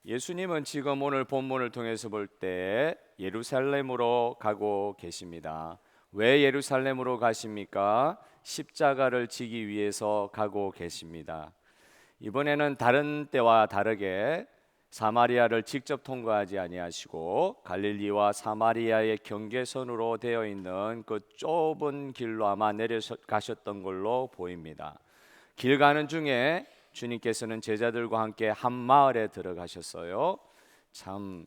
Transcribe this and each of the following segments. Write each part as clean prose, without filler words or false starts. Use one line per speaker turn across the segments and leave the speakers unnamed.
예수님은 지금 오늘 본문을 통해서 볼 때 예루살렘으로 가고 계십니다. 왜 예루살렘으로 가십니까? 십자가를 지기 위해서 가고 계십니다. 이번에는 다른 때와 다르게 사마리아를 직접 통과하지 아니하시고 갈릴리와 사마리아의 경계선으로 되어 있는 그 좁은 길로 아마 내려가셨던 걸로 보입니다. 길 가는 중에 주님께서는 제자들과 함께 한 마을에 들어가셨어요. 참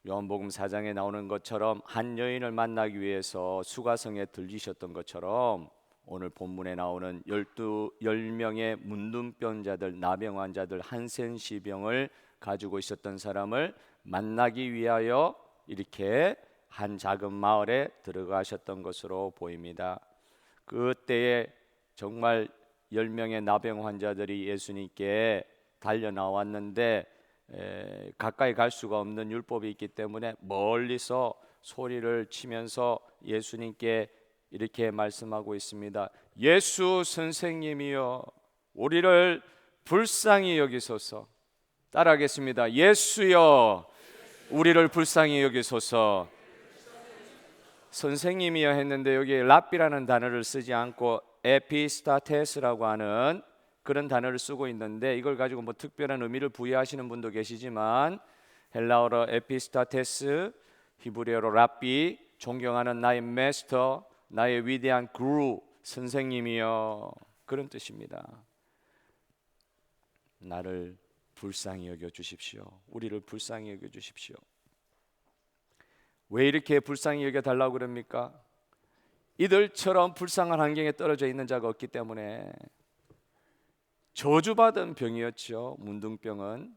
요한복음 4장에 나오는 것처럼 한 여인을 만나기 위해서 수가성에 들리셨던 것처럼 오늘 본문에 나오는 10명의 문둥병자들, 나병 환자들, 한센시병을 가지고 있었던 사람을 만나기 위하여 이렇게 한 작은 마을에 들어가셨던 것으로 보입니다. 그때에 정말 10명의 나병 환자들이 예수님께 달려 나왔는데 가까이 갈 수가 없는 율법이 있기 때문에 멀리서 소리를 치면서 예수님께 이렇게 말씀하고 있습니다. 예수 선생님이여, 우리를 불쌍히 여기소서. 따라하겠습니다. 예수여, 우리를 불쌍히 여기소서. 선생님이여 했는데 여기 랍비라는 단어를 쓰지 않고 에피스타테스라고 하는 그런 단어를 쓰고 있는데, 이걸 가지고 뭐 특별한 의미를 부여하시는 분도 계시지만 헬라어로 에피스타테스, 히브리어로 랍비, 존경하는 나의 마스터, 나의 위대한 그루, 선생님이여, 그런 뜻입니다. 나를 불쌍히 여겨 주십시오. 우리를 불쌍히 여겨 주십시오. 왜 이렇게 불쌍히 여겨 달라고 그럽니까? 이들처럼 불쌍한 환경에 떨어져 있는 자가 없기 때문에. 저주받은 병이었죠, 문둥병은.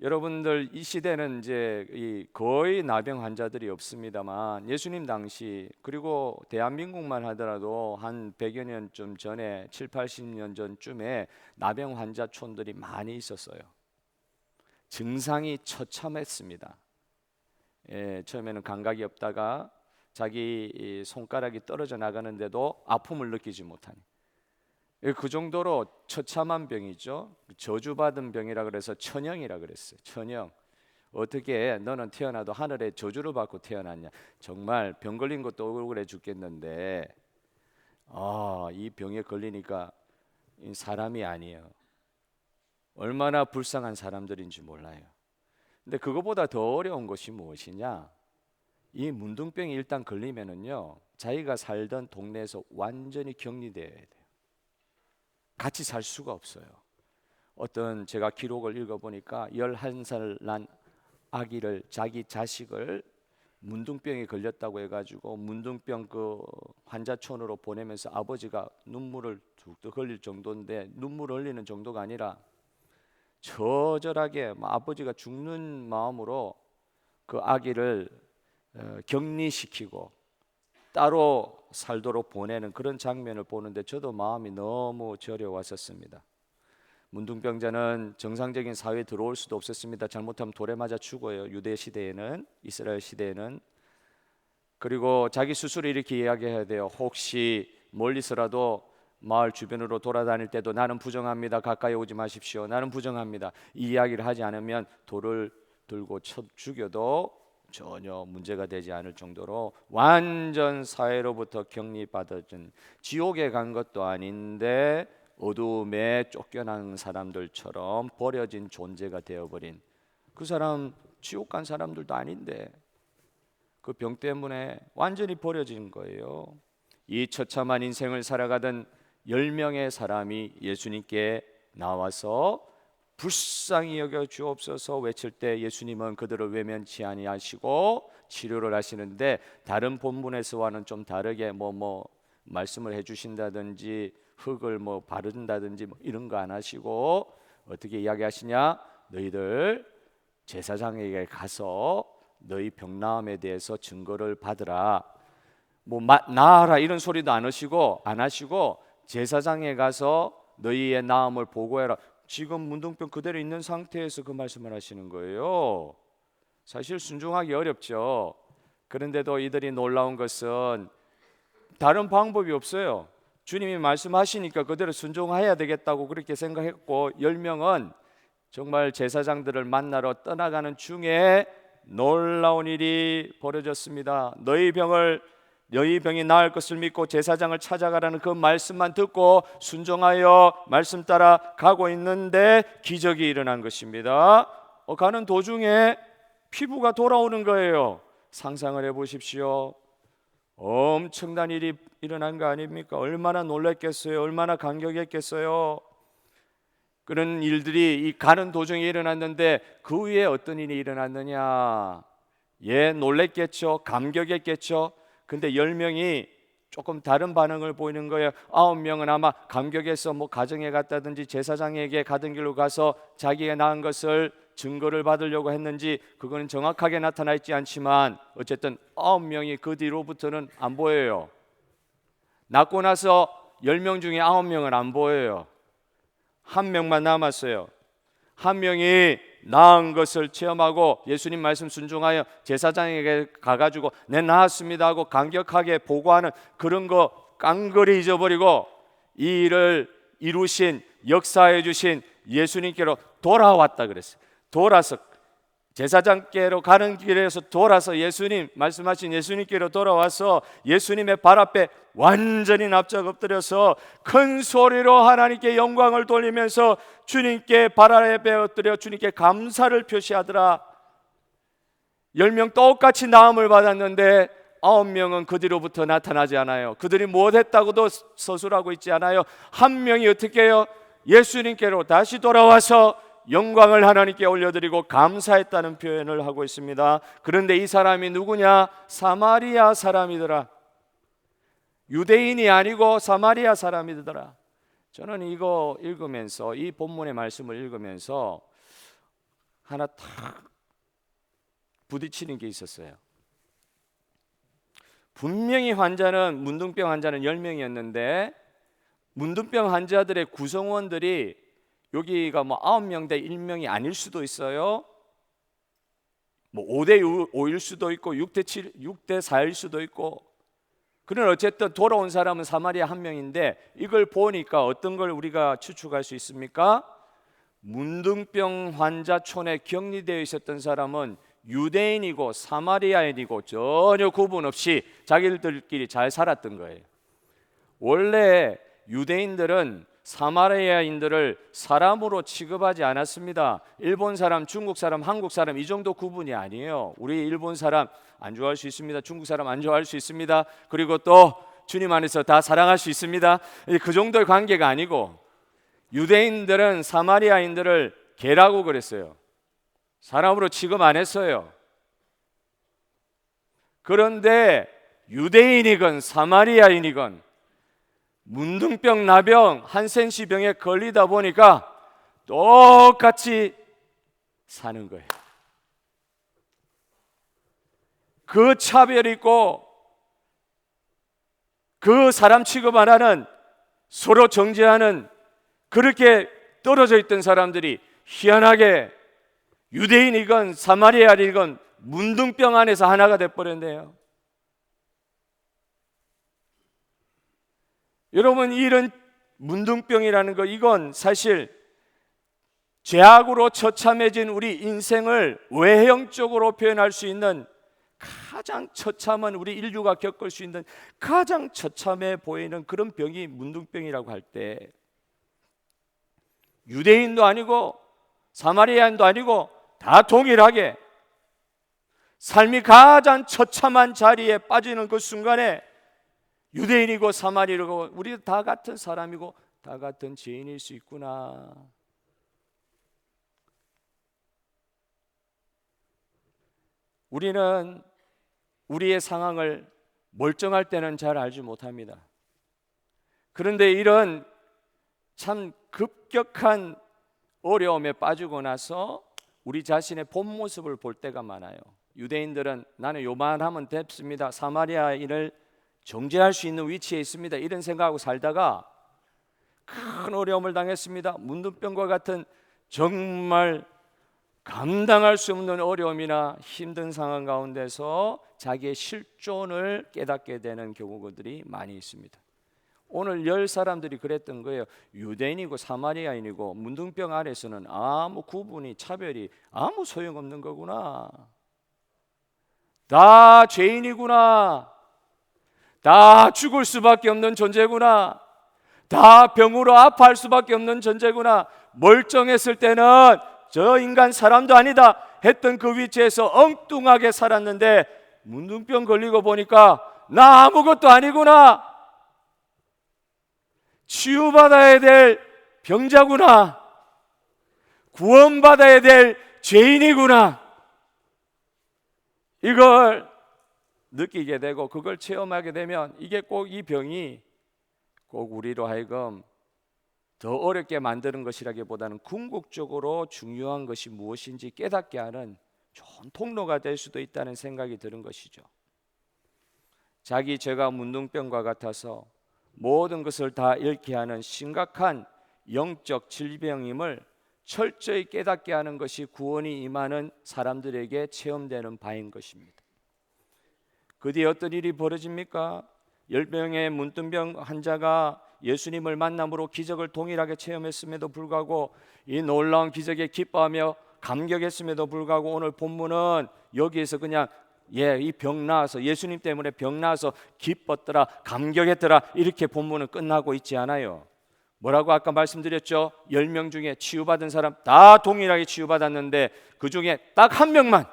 여러분들 이 시대는 이제 거의 나병 환자들이 없습니다만 예수님 당시, 그리고 대한민국만 하더라도 한 100여 년쯤 전에 7, 80년 전쯤에 나병 환자촌들이 많이 있었어요. 증상이 처참했습니다. 처음에는 감각이 없다가 자기 손가락이 떨어져 나가는데도 아픔을 느끼지 못하니, 그 정도로 처참한 병이죠. 저주받은 병이라 그래서 천형이라 그랬어요. 천형. 어떻게 너는 태어나도 하늘에 저주를 받고 태어났냐. 정말 병 걸린 것도 억울해 죽겠는데 이 병에 걸리니까 사람이 아니에요. 얼마나 불쌍한 사람들인지 몰라요. 근데 그거보다 더 어려운 것이 무엇이냐, 이 문둥병이 일단 걸리면은요, 자기가 살던 동네에서 완전히 격리되어야 돼요. 같이 살 수가 없어요. 어떤 제가 기록을 읽어보니까 11살 난 아기를, 자기 자식을 문둥병이 걸렸다고 해가지고 문둥병 그 환자촌으로 보내면서 아버지가 눈물을 툭툭 흘릴 정도인데, 눈물 흘리는 정도가 아니라 처절하게 아버지가 죽는 마음으로 그 아기를 격리시키고 따로 살도록 보내는 그런 장면을 보는데 저도 마음이 너무 저려왔었습니다. 문둥병자는 정상적인 사회에 들어올 수도 없었습니다. 잘못하면 돌에 맞아 죽어요. 유대 시대에는, 이스라엘 시대에는. 그리고 자기 스스로 이렇게 이야기해야 돼요. 혹시 멀리서라도 마을 주변으로 돌아다닐 때도 나는 부정합니다. 가까이 오지 마십시오. 나는 부정합니다. 이 이야기를 하지 않으면 돌을 들고 쳐 죽여도 전혀 문제가 되지 않을 정도로 완전 사회로부터 격리받아진, 지옥에 간 것도 아닌데 어두움에 쫓겨난 사람들처럼 버려진 존재가 되어버린, 그 사람 지옥 간 사람들도 아닌데 그 병 때문에 완전히 버려진 거예요. 이 처참한 인생을 살아가던 10명의 사람이 예수님께 나와서 불쌍히 여겨 주옵소서 외칠 때 예수님은 그들을 외면치 아니하시고 치료를 하시는데, 다른 본문에서와는 좀 다르게 말씀을 해주신다든지 흙을 바른다든지 이런 거 안 하시고 어떻게 이야기하시냐, 너희들 제사장에게 가서 너희 병나음에 대해서 증거를 받으라. 나아라 이런 소리도 안 하시고 제사장에 가서 너희의 나음을 보고해라. 지금 문둥병 그대로 있는 상태에서 그 말씀을 하시는 거예요. 사실 순종하기 어렵죠. 그런데도 이들이 놀라운 것은 다른 방법이 없어요. 주님이 말씀하시니까 그대로 순종해야 되겠다고 그렇게 생각했고, 10명은 정말 제사장들을 만나러 떠나가는 중에 놀라운 일이 벌어졌습니다. 너희 병이 나을 것을 믿고 제사장을 찾아가라는 그 말씀만 듣고 순종하여 말씀 따라 가고 있는데 기적이 일어난 것입니다. 가는 도중에 피부가 돌아오는 거예요. 상상을 해보십시오. 엄청난 일이 일어난 거 아닙니까? 얼마나 놀랐겠어요? 얼마나 감격했겠어요? 그런 일들이 이 가는 도중에 일어났는데 그 위에 어떤 일이 일어났느냐? 놀랬겠죠. 감격했겠죠. 근데 10명이 조금 다른 반응을 보이는 거예요. 9명은 아마 감격해서 가정에 갔다든지 제사장에게 가던 길로 가서 자기가 낳은 것을 증거를 받으려고 했는지 그거는 정확하게 나타나 있지 않지만 어쨌든 9명이 그 뒤로부터는 안 보여요. 낳고 나서 10명 중에 9명은 안 보여요. 한 명만 남았어요. 한 명이 낳은 것을 체험하고 예수님 말씀 순종하여 제사장에게 가가지고 내 낳았습니다 하고 감격하게 보고하는 그런 거 깡그리 잊어버리고 이 일을 이루신 역사해 주신 예수님께로 돌아왔다 그랬어요. 돌아서 제사장께로 가는 길에서 돌아서 예수님 말씀하신 예수님께로 돌아와서 예수님의 발 앞에 완전히 납작 엎드려서 큰 소리로 하나님께 영광을 돌리면서 주님께 발 아래 엎드려 주님께 감사를 표시하더라. 10명 똑같이 나음을 받았는데 9명은 그 뒤로부터 나타나지 않아요. 그들이 무엇했다고도 서술하고 있지 않아요. 한 명이 어떻게 해요? 예수님께로 다시 돌아와서 영광을 하나님께 올려드리고 감사했다는 표현을 하고 있습니다. 그런데 이 사람이 누구냐? 사마리아 사람이더라. 유대인이 아니고 사마리아 사람이더라. 저는 이거 읽으면서 이 본문의 말씀을 읽으면서 하나 탁 부딪히는 게 있었어요. 분명히 문둥병 환자는 10명이었는데 문둥병 환자들의 구성원들이 여기가 9명 대 1명이 아닐 수도 있어요. 5대 5일 수도 있고 6대 4일 수도 있고. 그런 어쨌든 돌아온 사람은 사마리아 한 명인데 이걸 보니까 어떤 걸 우리가 추측할 수 있습니까? 문둥병 환자촌에 격리되어 있었던 사람은 유대인이고 사마리아인이고 전혀 구분 없이 자기들끼리 잘 살았던 거예요. 원래 유대인들은 사마리아인들을 사람으로 취급하지 않았습니다. 일본 사람, 중국 사람, 한국 사람 이 정도 구분이 아니에요. 우리 일본 사람 안 좋아할 수 있습니다. 중국 사람 안 좋아할 수 있습니다. 그리고 또 주님 안에서 다 사랑할 수 있습니다. 그 정도의 관계가 아니고 유대인들은 사마리아인들을 개라고 그랬어요. 사람으로 취급 안 했어요. 그런데 유대인이건 사마리아인이건 문둥병, 나병, 한센시 병에 걸리다 보니까 똑같이 사는 거예요. 그 차별이 있고 그 사람 취급 안 하는 서로 정죄하는 그렇게 떨어져 있던 사람들이 희한하게 유대인이건 사마리아인이건 문둥병 안에서 하나가 돼버렸네요. 여러분 이런 문둥병이라는 거 이건 사실 죄악으로 처참해진 우리 인생을 외형적으로 표현할 수 있는 가장 처참한 우리 인류가 겪을 수 있는 가장 처참해 보이는 그런 병이 문둥병이라고 할 때 유대인도 아니고 사마리아인도 아니고 다 동일하게 삶이 가장 처참한 자리에 빠지는 그 순간에 유대인이고 사마리아이고 우리 다 같은 사람이고 다 같은 죄인일 수 있구나. 우리는 우리의 상황을 멀쩡할 때는 잘 알지 못합니다. 그런데 이런 참 급격한 어려움에 빠지고 나서 우리 자신의 본 모습을 볼 때가 많아요. 유대인들은 나는 요만하면 됐습니다. 사마리아인을 정죄할 수 있는 위치에 있습니다. 이런 생각하고 살다가 큰 어려움을 당했습니다. 문둥병과 같은 정말 감당할 수 없는 어려움이나 힘든 상황 가운데서 자기의 실존을 깨닫게 되는 경우들이 많이 있습니다. 오늘 열 사람들이 그랬던 거예요. 유대인이고 사마리아인이고 문둥병 안에서는 아무 구분이 차별이 아무 소용없는 거구나. 다 죄인이구나. 다 죽을 수밖에 없는 존재구나. 다 병으로 아파할 수밖에 없는 존재구나. 멀쩡했을 때는 저 인간 사람도 아니다 했던 그 위치에서 엉뚱하게 살았는데 문둥병 걸리고 보니까 나 아무것도 아니구나. 치유받아야 될 병자구나. 구원받아야 될 죄인이구나. 이걸 느끼게 되고 그걸 체험하게 되면 이게 꼭 이 병이 꼭 우리로 하여금 더 어렵게 만드는 것이라기보다는 궁극적으로 중요한 것이 무엇인지 깨닫게 하는 좋은 통로가 될 수도 있다는 생각이 드는 것이죠. 자기 죄가 문둥병과 같아서 모든 것을 다 잃게 하는 심각한 영적 질병임을 철저히 깨닫게 하는 것이 구원이 임하는 사람들에게 체험되는 바인 것입니다. 그 뒤에 어떤 일이 벌어집니까? 10명의 문둥병 환자가 예수님을 만남으로 기적을 동일하게 체험했음에도 불구하고 이 놀라운 기적에 기뻐하며 감격했음에도 불구하고 오늘 본문은 여기에서 그냥 이 병 나아서 예수님 때문에 병 나아서 기뻤더라 감격했더라 이렇게 본문은 끝나고 있지 않아요. 뭐라고 아까 말씀드렸죠? 10명 중에 치유받은 사람 다 동일하게 치유받았는데 그 중에 딱 한 명만,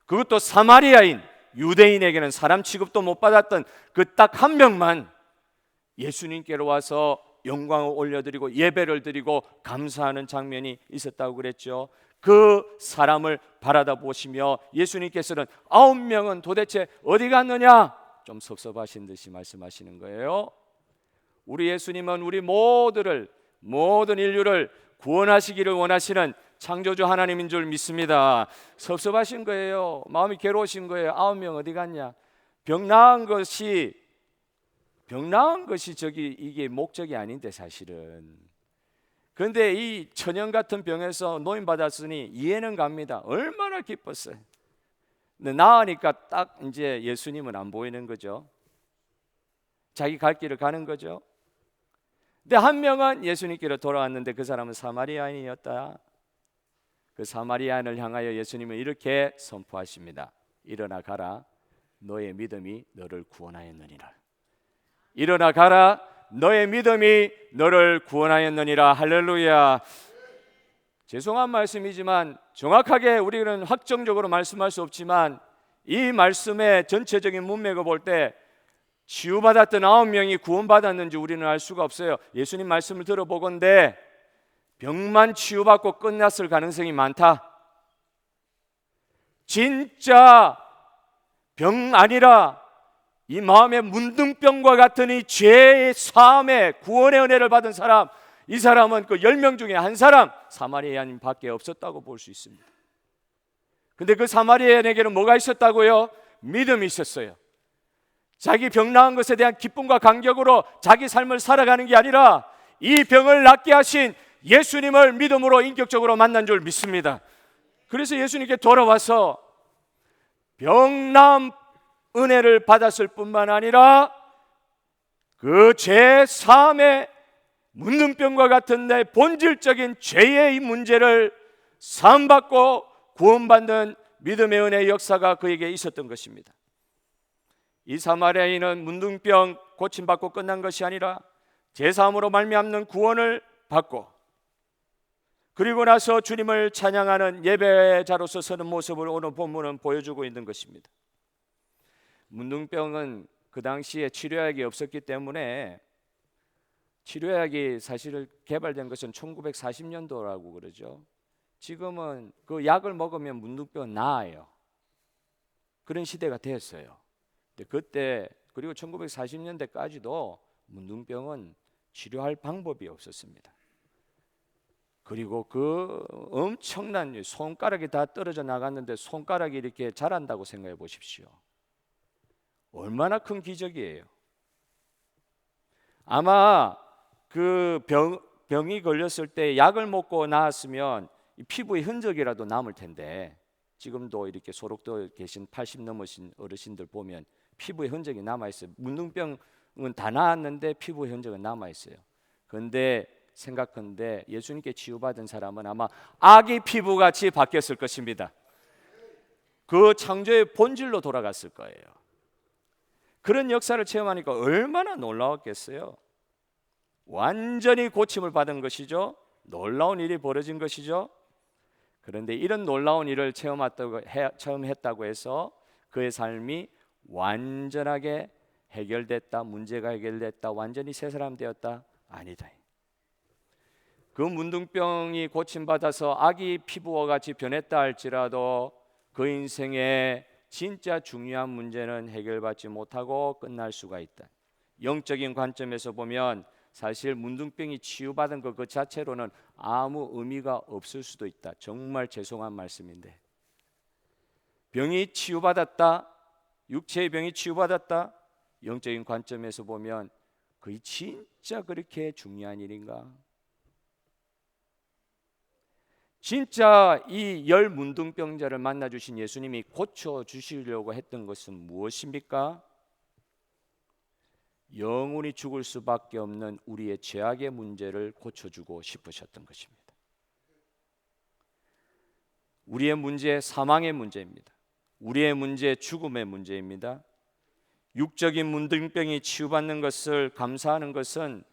그것도 사마리아인 유대인에게는 사람 취급도 못 받았던 그 딱 한 명만 예수님께로 와서 영광을 올려드리고 예배를 드리고 감사하는 장면이 있었다고 그랬죠. 그 사람을 바라다 보시며 예수님께서는 9명은 도대체 어디 갔느냐 좀 섭섭하신 듯이 말씀하시는 거예요. 우리 예수님은 우리 모든 인류를 구원하시기를 원하시는 창조주 하나님인 줄 믿습니다. 섭섭하신 거예요. 마음이 괴로우신 거예요. 9명 어디 갔냐? 병 나은 것이 이게 목적이 아닌데 사실은. 그런데 이 천연 같은 병에서 노임 받았으니 이해는 갑니다. 얼마나 기뻤어요. 근데 나으니까 딱 이제 예수님은 안 보이는 거죠. 자기 갈 길을 가는 거죠. 근데 한 명은 예수님께로 돌아왔는데 그 사람은 사마리아인이었다. 그 사마리아인을 향하여 예수님은 이렇게 선포하십니다. 일어나 가라. 너의 믿음이 너를 구원하였느니라. 일어나 가라. 너의 믿음이 너를 구원하였느니라. 할렐루야. 죄송한 말씀이지만 정확하게 우리는 확정적으로 말씀할 수 없지만 이 말씀의 전체적인 문맥을 볼 때 치유받았던 9명이 구원받았는지 우리는 알 수가 없어요. 예수님 말씀을 들어보건대 병만 치유받고 끝났을 가능성이 많다. 진짜 병 아니라 이 마음의 문둥병과 같은 이 죄의 사함의 구원의 은혜를 받은 사람, 이 사람은 그 10명 중에 한 사람 사마리아인 밖에 없었다고 볼 수 있습니다. 근데 그 사마리아인에게는 뭐가 있었다고요? 믿음이 있었어요. 자기 병 나은 것에 대한 기쁨과 감격으로 자기 삶을 살아가는 게 아니라 이 병을 낫게 하신 예수님을 믿음으로 인격적으로 만난 줄 믿습니다. 그래서 예수님께 돌아와서 병 나음 은혜를 받았을 뿐만 아니라 그 죄 사함의 문둥병과 같은 내 본질적인 죄의 이 문제를 사함받고 구원받는 믿음의 은혜의 역사가 그에게 있었던 것입니다. 이 사마리아인은 문둥병 고침받고 끝난 것이 아니라 제사함으로 말미암는 구원을 받고 그리고 나서 주님을 찬양하는 예배자로서 서는 모습을 오늘 본문은 보여주고 있는 것입니다. 문둥병은 그 당시에 치료약이 없었기 때문에 치료약이 사실 개발된 것은 1940년도라고 그러죠. 지금은 그 약을 먹으면 문둥병은 나아요. 그런 시대가 됐어요. 근데 그때 그리고 1940년대까지도 문둥병은 치료할 방법이 없었습니다. 그리고 그 엄청난 손가락이 다 떨어져 나갔는데 손가락이 이렇게 자란다고 생각해 보십시오. 얼마나 큰 기적이에요. 아마 그 병이 걸렸을 때 약을 먹고 나았으면 피부에 흔적이라도 남을 텐데 지금도 이렇게 소록도 계신 80 넘으신 어르신들 보면 피부에 흔적이 남아있어요. 문둥병 다 나았는데 피부 흔적은 남아 있어요. 그런데 생각컨대 예수님께 치유받은 사람은 아마 아기 피부같이 바뀌었을 것입니다. 그 창조의 본질로 돌아갔을 거예요. 그런 역사를 체험하니까 얼마나 놀라웠겠어요. 완전히 고침을 받은 것이죠. 놀라운 일이 벌어진 것이죠. 그런데 이런 놀라운 일을 체험했다고 해서 그의 삶이 완전하게 해결됐다, 문제가 해결됐다, 완전히 새 사람 되었다? 아니다. 그 문둥병이 고침받아서 아기 피부와 같이 변했다 할지라도 그 인생에 진짜 중요한 문제는 해결받지 못하고 끝날 수가 있다. 영적인 관점에서 보면 사실 문둥병이 치유받은 것 그 자체로는 아무 의미가 없을 수도 있다. 정말 죄송한 말씀인데, 병이 치유받았다, 육체의 병이 치유받았다, 영적인 관점에서 보면 그게 진짜 그렇게 중요한 일인가? 진짜 이 열 문둥병자를 만나 주신 예수님이 고쳐 주시려고 했던 것은 무엇입니까? 영원히 죽을 수밖에 없는 우리의 죄악의 문제를 고쳐주고 싶으셨던 것입니다. 우리의 문제, 사망의 문제입니다. 우리의 문제, 죽음의 문제입니다. 육적인 문둥병이 치유받는 것을 감사하는 것은,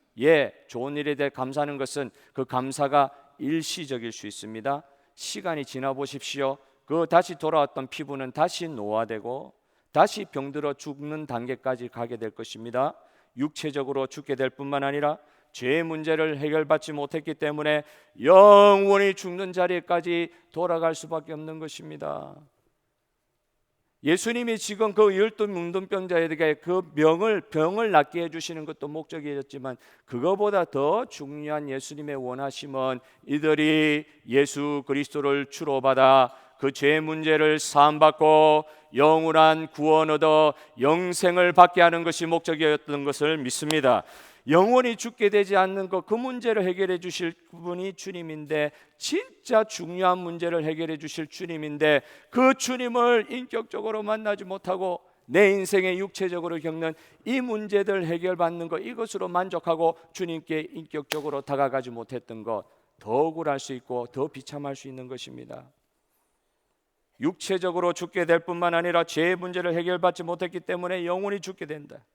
좋은 일에 대해 감사하는 것은 그 감사가 일시적일 수 있습니다. 시간이 지나 보십시오. 그 다시 돌아왔던 피부는 다시 노화되고 다시 병들어 죽는 단계까지 가게 될 것입니다. 육체적으로 죽게 될 뿐만 아니라 죄의 문제를 해결받지 못했기 때문에 영원히 죽는 자리까지 돌아갈 수밖에 없는 것입니다. 예수님이 지금 그 열두 문둥병자에게 그 병을 낫게 해주시는 것도 목적이었지만, 그거보다 더 중요한 예수님의 원하심은 이들이 예수 그리스도를 주로 받아 그 죄의 문제를 사함받고 영원한 구원 얻어 영생을 받게 하는 것이 목적이었던 것을 믿습니다. 영원히 죽게 되지 않는 것, 그 문제를 해결해 주실 분이 주님인데, 진짜 중요한 문제를 해결해 주실 주님인데, 그 주님을 인격적으로 만나지 못하고 내 인생에 육체적으로 겪는 이 문제들 해결받는 것, 이것으로 만족하고 주님께 인격적으로 다가가지 못했던 것, 더 억울할 수 있고 더 비참할 수 있는 것입니다. 육체적으로 죽게 될 뿐만 아니라 죄의 문제를 해결받지 못했기 때문에 영원히 죽게 된다.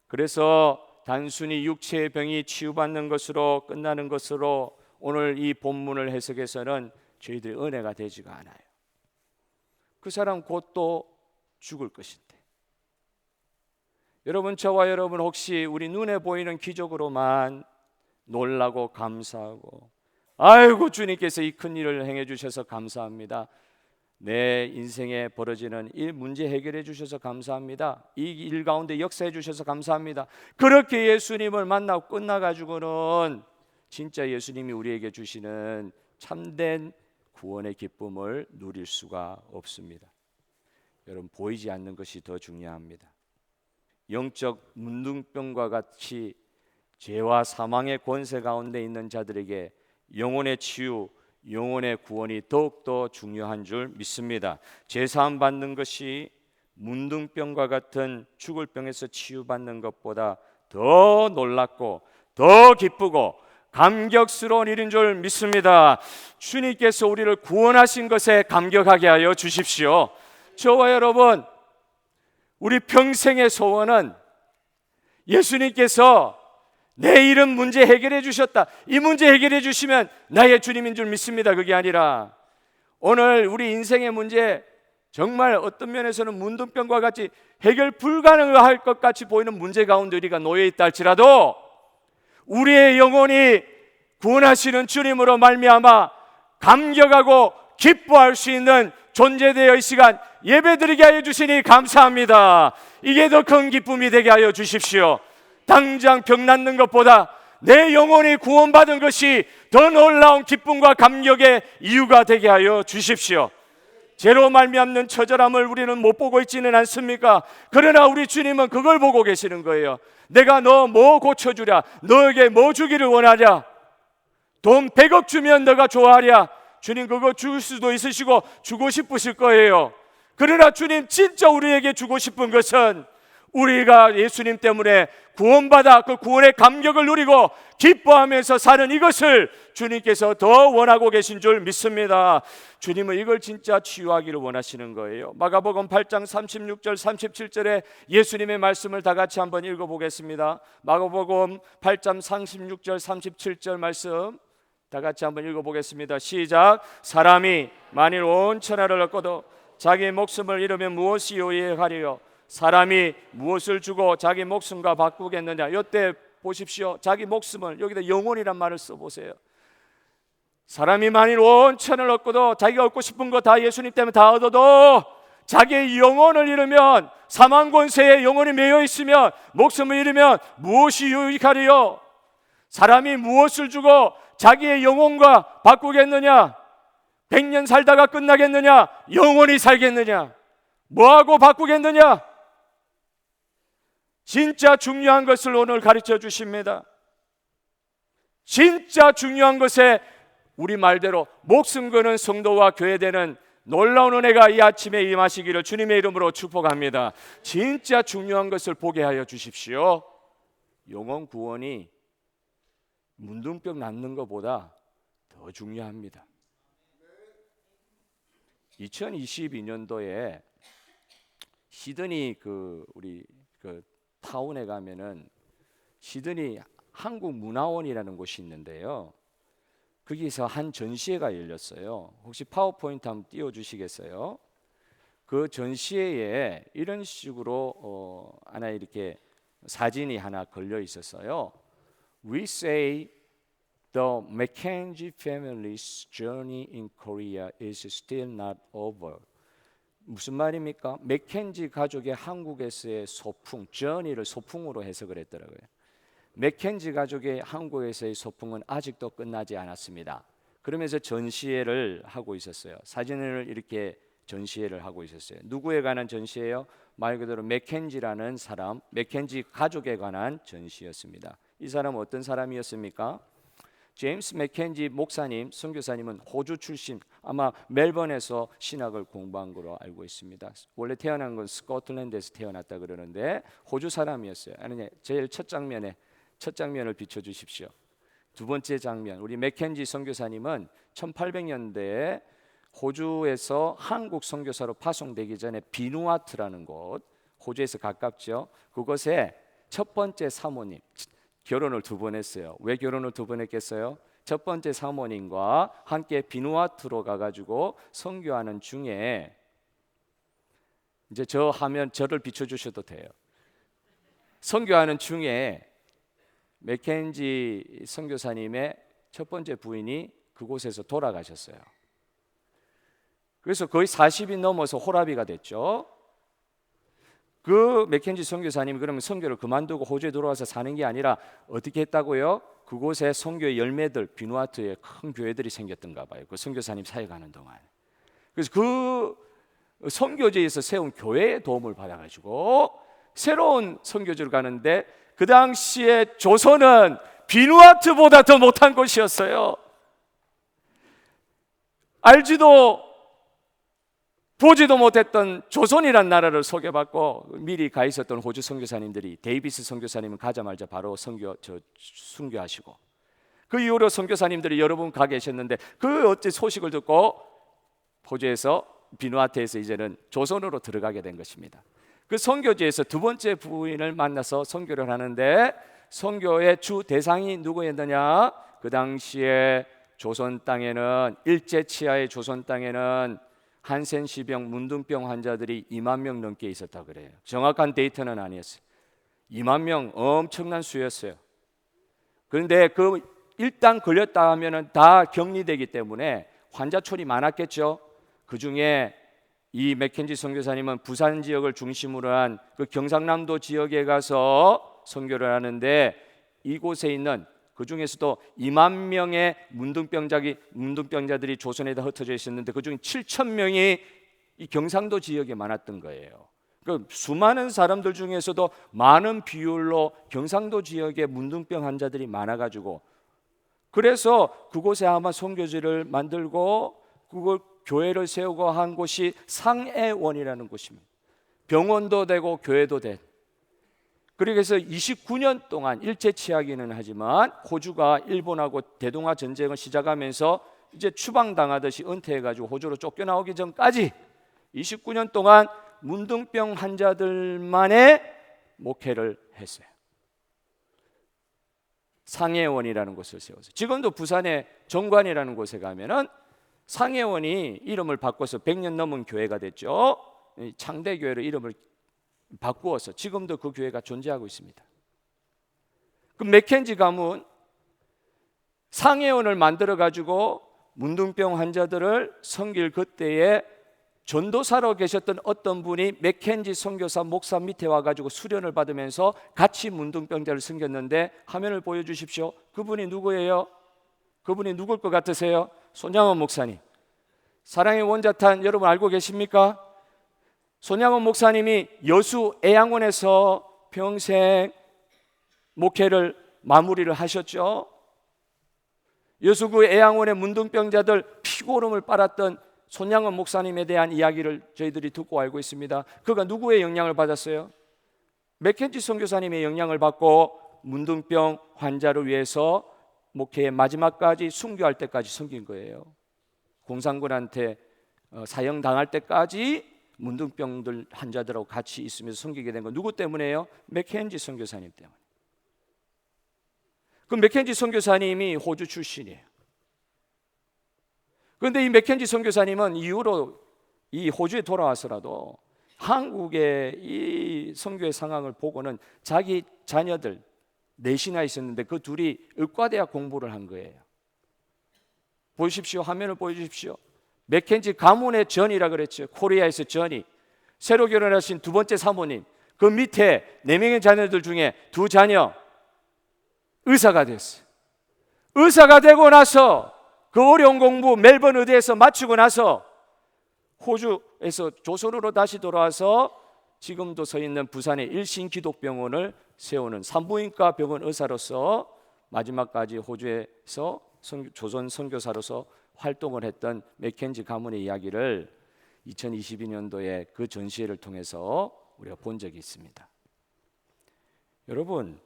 그래서 단순히 육체의 병이 치유받는 것으로 끝나는 것으로 오늘 이 본문을 해석해서는 저희들이 은혜가 되지가 않아요. 그 사람 곧 또 죽을 것인데, 여러분, 저와 여러분 혹시 우리 눈에 보이는 기적으로만 놀라고 감사하고, 아이고 주님께서 이 큰 일을 행해 주셔서 감사합니다, 내 인생에 벌어지는 이 문제 해결해 주셔서 감사합니다, 이 일 가운데 역사해 주셔서 감사합니다, 그렇게 예수님을 만나고 끝나가지고는 진짜 예수님이 우리에게 주시는 참된 구원의 기쁨을 누릴 수가 없습니다. 여러분, 보이지 않는 것이 더 중요합니다. 영적 문둥병과 같이 죄와 사망의 권세 가운데 있는 자들에게 영혼의 치유, 영혼의 구원이 더욱더 중요한 줄 믿습니다. 제사함 받는 것이 문둥병과 같은 죽을 병에서 치유받는 것보다 더 놀랍고 더 기쁘고 감격스러운 일인 줄 믿습니다. 주님께서 우리를 구원하신 것에 감격하게 하여 주십시오. 저와 여러분, 우리 평생의 소원은 예수님께서 내 이런 문제 해결해 주셨다, 이 문제 해결해 주시면 나의 주님인 줄 믿습니다. 그게 아니라 오늘 우리 인생의 문제, 정말 어떤 면에서는 문둥병과 같이 해결 불가능할 것 같이 보이는 문제 가운데 우리가 놓여 있다 할지라도 우리의 영혼이 구원하시는 주님으로 말미암아 감격하고 기뻐할 수 있는 존재되어 이 시간 예배드리게 하여 주시니 감사합니다. 이게 더 큰 기쁨이 되게 하여 주십시오. 당장 병 낫는 것보다 내 영혼이 구원받은 것이 더 놀라운 기쁨과 감격의 이유가 되게 하여 주십시오. 죄로 말미암는 처절함을 우리는 못 보고 있지는 않습니까? 그러나 우리 주님은 그걸 보고 계시는 거예요. 내가 너 뭐 고쳐주랴? 너에게 뭐 주기를 원하랴? 돈 100억 주면 너가 좋아하랴? 주님 그거 줄 수도 있으시고 주고 싶으실 거예요. 그러나 주님 진짜 우리에게 주고 싶은 것은 우리가 예수님 때문에 구원받아 그 구원의 감격을 누리고 기뻐하면서 사는 이것을 주님께서 더 원하고 계신 줄 믿습니다. 주님은 이걸 진짜 치유하기를 원하시는 거예요. 마가복음 8장 36절 37절에 예수님의 말씀을 다 같이 한번 읽어보겠습니다. 마가복음 8장 36절 37절 말씀 다 같이 한번 읽어보겠습니다. 시작. 사람이 만일 온 천하를 얻고도 자기 목숨을 잃으면 무엇이 유익하리요? 사람이 무엇을 주고 자기 목숨과 바꾸겠느냐? 이때 보십시오. 자기 목숨을, 여기다 영혼이란 말을 써보세요. 사람이 만일 온 천을 얻고도 자기가 얻고 싶은 거 다 예수님 때문에 다 얻어도 자기의 영혼을 잃으면, 사망 권세에 영혼이 매여 있으면, 목숨을 잃으면 무엇이 유익하리요? 사람이 무엇을 주고 자기의 영혼과 바꾸겠느냐? 100년 살다가 끝나겠느냐? 영원히 살겠느냐? 뭐하고 바꾸겠느냐? 진짜 중요한 것을 오늘 가르쳐 주십니다. 진짜 중요한 것에 우리 말대로 목숨 거는 성도와 교회되는 놀라운 은혜가 이 아침에 임하시기를 주님의 이름으로 축복합니다. 진짜 중요한 것을 보게 하여 주십시오. 영혼 구원이 문둥병 낫는 것보다 더 중요합니다. 2022년도에 시드니 우리 타운에 가면은 시드니 한국문화원이라는 곳이 있는데요. 거기서 한 전시회가 열렸어요. 혹시 파워포인트 한번 띄워주시겠어요? 그 전시회에 이런 식으로 하나 이렇게 사진이 하나 걸려 있었어요. We say the Mackenzie family's journey in Korea is still not over. 무슨 말입니까? 맥켄지 가족의 한국에서의 소풍, journey를 소풍으로 해석을 했더라고요. 맥켄지 가족의 한국에서의 소풍은 아직도 끝나지 않았습니다. 그러면서 전시회를 하고 있었어요. 사진을 이렇게 전시회를 하고 있었어요. 누구에 관한 전시회요? 말 그대로 맥켄지라는 사람, 맥켄지 가족에 관한 전시였습니다. 이 사람은 어떤 사람이었습니까? 제임스 맥켄지 목사님, 선교사님은 호주 출신, 아마 멜번에서 신학을 공부한 걸로 알고 있습니다. 원래 태어난 건 스코틀랜드에서 태어났다 그러는데 호주 사람이었어요. 아니, 제일 첫 장면을 비춰주십시오. 두 번째 장면, 우리 맥켄지 선교사님은 1800년대에 호주에서 한국 선교사로 파송되기 전에 비누아트라는 곳, 호주에서 가깝죠. 그곳에 첫 번째 사모님, 결혼을 2번 했어요. 왜 결혼을 2번 했겠어요? 첫 번째 사모님과 함께 비누아트로 가가지고 선교하는 중에, 이제 저 화면 저를 비춰주셔도 돼요. 선교하는 중에 맥켄지 선교사님의 첫 번째 부인이 그곳에서 돌아가셨어요. 그래서 거의 40이 넘어서 호라비가 됐죠. 그 맥켄지 선교사님이 그러면 선교를 그만두고 호주에 들어와서 사는 게 아니라 어떻게 했다고요? 그곳에 선교의 열매들, 비누아트에 큰 교회들이 생겼던가 봐요. 그 선교사님 사역하는 동안. 그래서 그 선교지에서 세운 교회의 도움을 받아가지고 새로운 선교지로 가는데, 그 당시에 조선은 비누아트보다 더 못한 곳이었어요. 알지도 보지도 못했던 조선이란 나라를 소개받고 미리 가 있었던 호주 선교사님들이, 데이비스 선교사님은 가자마자 바로 순교하시고, 그 이후로 선교사님들이 여러 분 가 계셨는데, 그 어째 소식을 듣고 호주에서 비누아트에서 이제는 조선으로 들어가게 된 것입니다. 그 선교지에서 두 번째 부인을 만나서 선교를 하는데, 선교의 주 대상이 누구였느냐? 그 당시에 조선 땅에는, 일제치하의 조선 땅에는 한센시병, 문둥병 환자들이 2만 명 넘게 있었다 그래요. 정확한 데이터는 아니었어요. 2만 명, 엄청난 수였어요. 그런데 그 일단 걸렸다 하면은 다 격리되기 때문에 환자촌이 많았겠죠. 그 중에 이 맥켄지 선교사님은 부산 지역을 중심으로 한 그 경상남도 지역에 가서 선교를 하는데, 이곳에 있는 그 중에서도 2만 명의 문둥병자들이 조선에다 흩어져 있었는데, 그 중에 7천 명이 이 경상도 지역에 많았던 거예요. 그 수많은 사람들 중에서도 많은 비율로 경상도 지역에 문둥병 환자들이 많아가지고, 그래서 그곳에 아마 선교지를 만들고 그걸 교회를 세우고 한 곳이 상해원이라는 곳입니다. 병원도 되고 교회도 된. 그래서 29년 동안 일제 치하기는 하지만 호주가 일본하고 대동아 전쟁을 시작하면서 이제 추방당하듯이 은퇴해가지고 호주로 쫓겨나오기 전까지 29년 동안 문둥병 환자들만의 목회를 했어요. 상해원이라는 곳을 세워서 지금도 부산의 정관이라는 곳에 가면은 상해원이 이름을 바꿔서 100년 넘은 교회가 됐죠. 창대교회로 이름을 바꾸어서 지금도 그 교회가 존재하고 있습니다. 그 맥켄지 가문 상해원을 만들어 가지고 문둥병 환자들을 섬길 그때에 전도사로 계셨던 어떤 분이 맥켄지 선교사 목사 밑에 와가지고 수련을 받으면서 같이 문둥병자를 섬겼는데, 화면을 보여주십시오. 그분이 누구예요? 그분이 누굴 것 같으세요? 손양원 목사님. 사랑의 원자탄 여러분 알고 계십니까? 손양원 목사님이 여수 애양원에서 평생 목회를 마무리를 하셨죠. 여수구 애양원의 문둥병자들 피고름을 빨았던 손양원 목사님에 대한 이야기를 저희들이 듣고 알고 있습니다. 그가 누구의 영향을 받았어요? 맥켄지 선교사님의 영향을 받고 문둥병 환자를 위해서 목회의 마지막까지 순교할 때까지 섬긴 거예요. 공산군한테 사형당할 때까지 문둥병들 환자들하고 같이 있으면서 섬기게 된 건 누구 때문에요? 맥켄지 선교사님 때문에. 그 맥켄지 선교사님이 호주 출신이에요. 그런데 이 맥켄지 선교사님은 이후로 이 호주에 돌아와서라도 한국의 이 선교의 상황을 보고는 자기 자녀들 넷이나 있었는데 그 둘이 의과대학 공부를 한 거예요. 보십시오. 화면을 보여주십시오. 맥켄지 가문의 전이라 그랬죠. 코리아에서 전이. 새로 결혼하신 두 번째 사모님. 그 밑에 4명의 자녀들 중에 2 자녀 의사가 됐어요. 의사가 되고 나서 그 어려운 공부 멜번 의대에서 마치고 나서 호주에서 조선으로 다시 돌아와서 지금도 서 있는 부산의 일신기독병원을 세우는 산부인과 병원 의사로서 마지막까지 호주에서 조선 선교사로서 활동을 했던 맥켄지 가문의 이야기를 2022년도에 그 전시회를 통해서 우리가 본 적이 있습니다. 여러분,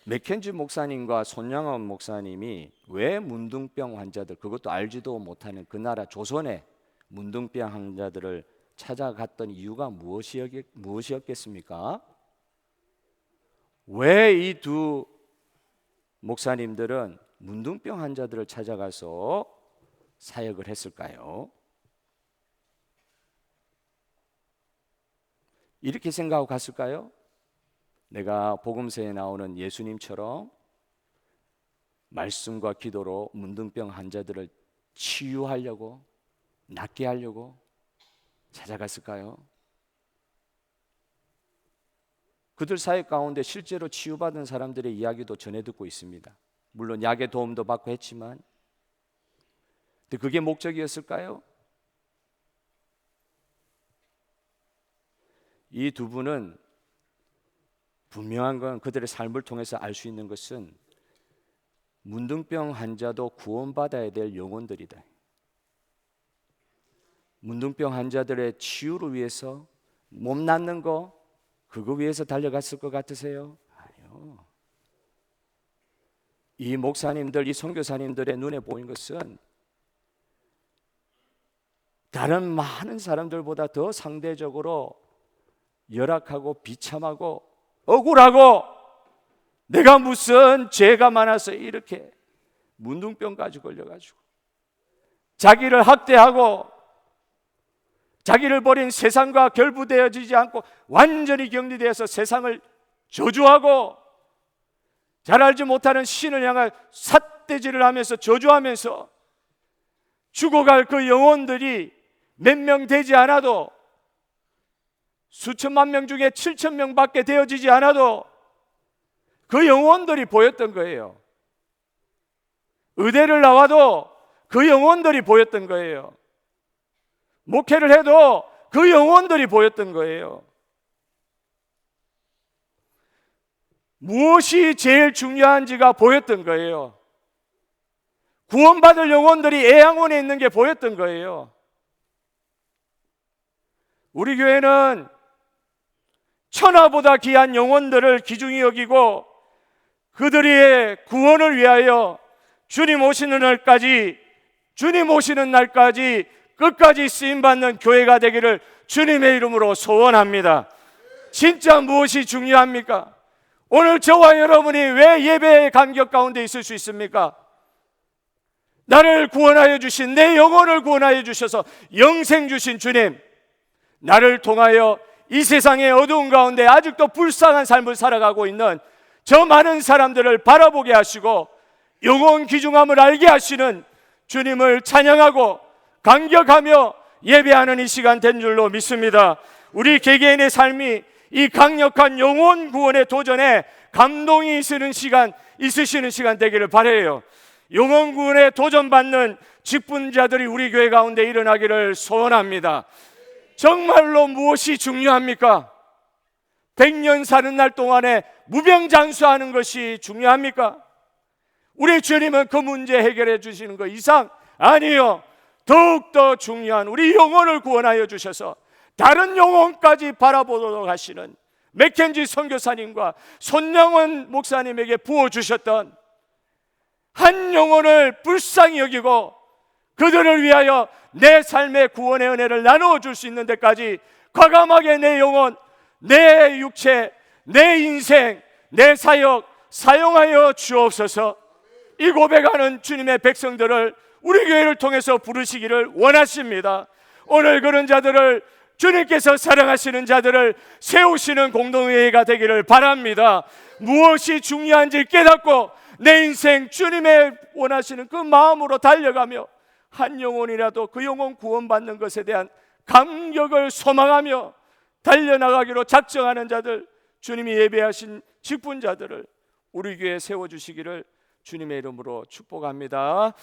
맥켄지 목사님과 손양원 목사님이 왜 문둥병 환자들, 그것도 알지도 못하는 그 나라 조선의 문둥병 환자들을 찾아갔던 이유가 무엇이었겠습니까? 왜 이 2 목사님들은 문둥병 환자들을 찾아가서 사역을 했을까요? 이렇게 생각하고 갔을까요? 내가 복음서에 나오는 예수님처럼 말씀과 기도로 문둥병 환자들을 치유하려고, 낫게 하려고 찾아갔을까요? 그들 사역 가운데 실제로 치유받은 사람들의 이야기도 전해 듣고 있습니다. 물론 약의 도움도 받고 했지만, 근데 그게 목적이었을까요? 이 2 분은 분명한 건, 그들의 삶을 통해서 알 수 있는 것은 문둥병 환자도 구원받아야 될 영혼들이다. 문둥병 환자들의 치유를 위해서 몸 낫는 거, 그거 위해서 달려갔을 것 같으세요? 아니요. 이 목사님들, 이 선교사님들의 눈에 보인 것은 다른 많은 사람들보다 더 상대적으로 열악하고 비참하고 억울하고, 내가 무슨 죄가 많아서 이렇게 문둥병까지 걸려가지고 자기를 학대하고 자기를 버린 세상과 결부되어지지 않고 완전히 격리되어서 세상을 저주하고 잘 알지 못하는 신을 향한 삿대질을 하면서 저주하면서 죽어갈 그 영혼들이 몇 명 되지 않아도, 수천만 명 중에 7천 명밖에 되어지지 않아도 그 영혼들이 보였던 거예요. 의대를 나와도 그 영혼들이 보였던 거예요. 목회를 해도 그 영혼들이 보였던 거예요. 무엇이 제일 중요한지가 보였던 거예요. 구원받을 영혼들이 애양원에 있는 게 보였던 거예요. 우리 교회는 천하보다 귀한 영혼들을 귀중히 여기고 그들의 구원을 위하여 주님 오시는 날까지 끝까지 쓰임받는 교회가 되기를 주님의 이름으로 소원합니다. 진짜 무엇이 중요합니까? 오늘 저와 여러분이 왜 예배의 감격 가운데 있을 수 있습니까? 나를 구원하여 주신, 내 영혼을 구원하여 주셔서 영생 주신 주님, 나를 통하여 이 세상의 어두운 가운데 아직도 불쌍한 삶을 살아가고 있는 저 많은 사람들을 바라보게 하시고 영혼 귀중함을 알게 하시는 주님을 찬양하고 감격하며 예배하는 이 시간 된 줄로 믿습니다. 우리 개개인의 삶이 이 강력한 영혼 구원의 도전에 감동이 있으시는 시간 되기를 바라요. 영혼 구원에 도전받는 직분자들이 우리 교회 가운데 일어나기를 소원합니다. 정말로 무엇이 중요합니까? 100년 사는 날 동안에 무병장수하는 것이 중요합니까? 우리 주님은 그 문제 해결해 주시는 것 이상 아니요, 더욱더 중요한 우리 영혼을 구원하여 주셔서 다른 영혼까지 바라보도록 하시는 맥켄지 선교사님과 손영원 목사님에게 부어주셨던 한 영혼을 불쌍히 여기고 그들을 위하여 내 삶의 구원의 은혜를 나누어 줄 수 있는 데까지 과감하게 내 영혼, 내 육체, 내 인생, 내 사역 사용하여 주옵소서. 이 고백하는 주님의 백성들을 우리 교회를 통해서 부르시기를 원하십니다. 오늘 그런 자들을, 주님께서 사랑하시는 자들을 세우시는 공동회의가 되기를 바랍니다. 무엇이 중요한지 깨닫고 내 인생 주님의 원하시는 그 마음으로 달려가며 한 영혼이라도 그 영혼 구원받는 것에 대한 감격을 소망하며 달려나가기로 작정하는 자들, 주님이 예배하신 직분자들을 우리 교회에 세워주시기를 주님의 이름으로 축복합니다.